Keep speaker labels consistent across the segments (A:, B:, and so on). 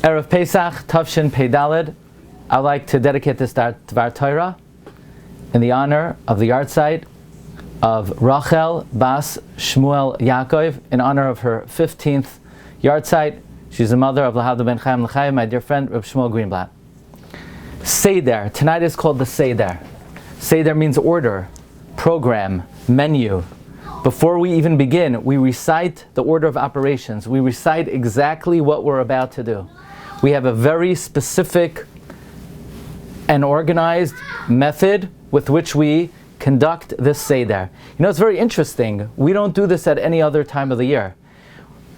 A: Erev Pesach, Tavshin Pei Daled. I'd like to dedicate this Dvar Torah in the honor of the yahrzeit of Rachel Bas Shmuel Yaakov, in honor of her 15th yahrzeit. She's the mother of Lahadu Ben Chaim L'Chaim, my dear friend, Reb Shmuel Greenblatt. Seder. Tonight is called the Seder. Seder means order, program, menu. Before we even begin, we recite the order of operations. We recite exactly what we're about to do. We have a very specific and organized method with which we conduct this Seder. You know, it's very interesting. We don't do this at any other time of the year.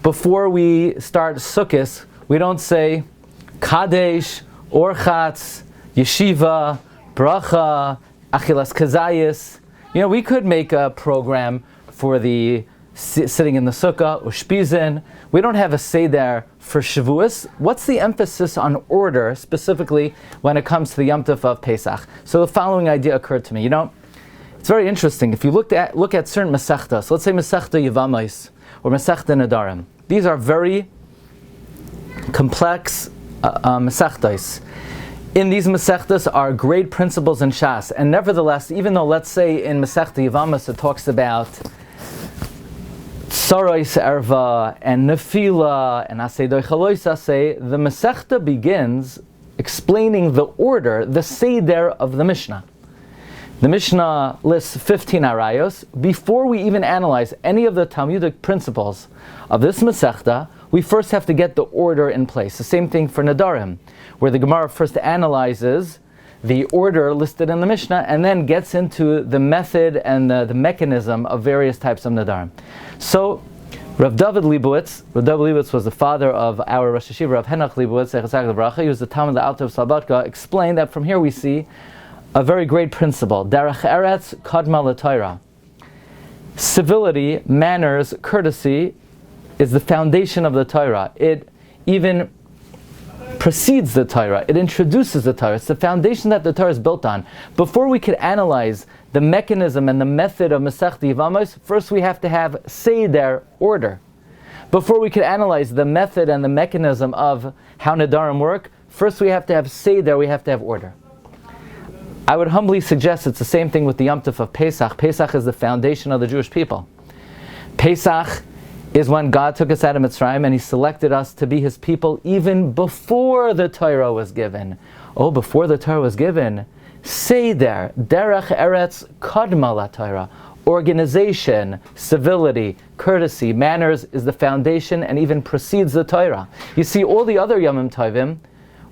A: Before we start Sukkot, we don't say Kadesh, Orchatz, Yeshiva, Bracha, Achilas Kazayis. You know, we could make a program for the sitting in the Sukkah, Ushpizin. We don't have a Seder for Shavuos. What's the emphasis on order, specifically when it comes to the Yom Tov of Pesach? So the following idea occurred to me. You know, it's very interesting. If you look at certain Masechtas, let's say Masechta Yevamos or Masechta Nedarim. These are very complex Masechtas. In these Masechtas are great principles in Shas, and nevertheless, even though, let's say in Masechta Yevamos it talks about Tsaros Erva and Nefila and Asay Doichalois Asay, the Masechta begins explaining the order, the Seder of the Mishnah. The Mishnah lists 15 arayos. Before we even analyze any of the Talmudic principles of this Masechta, we first have to get the order in place. The same thing for Nedarim, where the Gemara first analyzes the order listed in the Mishnah and then gets into the method and the mechanism of various types of Nedarim. So, Rav David Leibowitz was the father of our Rosh Hashiva, Rav Henach Leibowitz, he was the Talmud of Alter of Slobodka, explained that from here we see a very great principle. Derech Eretz Kadma L'Torah. Civility, manners, courtesy is the foundation of the Torah. It even precedes the Torah. It introduces the Torah. It's the foundation that the Torah is built on. Before we could analyze the mechanism and the method of Masechta Yevamos, first we have to have Seder, order. Before we could analyze the method and the mechanism of how Nedarim work, first we have to have Seder, we have to have order. I would humbly suggest it's the same thing with the Yom Tov of Pesach. Pesach is the foundation of the Jewish people. Pesach is when God took us out of Mitzrayim and He selected us to be His people even before the Torah was given. Oh, before the Torah was given, Seder, Derech Eretz Kadma LaTorah. Organization, civility, courtesy, manners is the foundation and even precedes the Torah. You see, all the other Yomim Tovim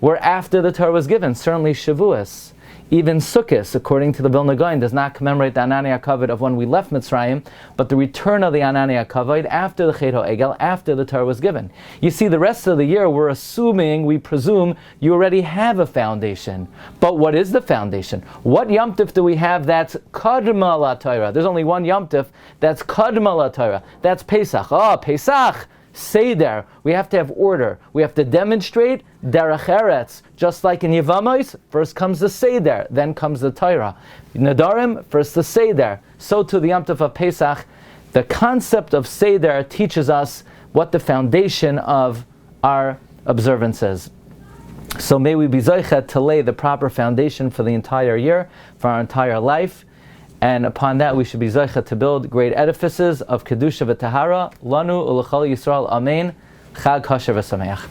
A: were after the Torah was given. Certainly Shavuos. Even Sukkot, according to the Vilna Gaon, does not commemorate the Anani HaKavod of when we left Mitzrayim, but the return of the Anani HaKavod after the Chet HaEgel, after the Torah was given. You see, the rest of the year we're assuming, we presume, you already have a foundation. But what is the foundation? What Yom Tov do we have that's Kadma LaTorah? There's only one Yom Tov that's Kadma LaTorah. That's Pesach. Oh, Pesach! Seder, we have to have order. We have to demonstrate Derech Eretz. Just like in Yevamos, first comes the Seder, then comes the Torah. Nedarim, first the Seder. So to the Yom Tov of Pesach, the concept of Seder teaches us what the foundation of our observance is. So may we be zoichet to lay the proper foundation for the entire year, for our entire life. And upon that, we should be zoichet to build great edifices of Kedusha v'Tahara. Lanu u'lechol Yisrael. Amen. Chag kosher v'sameach.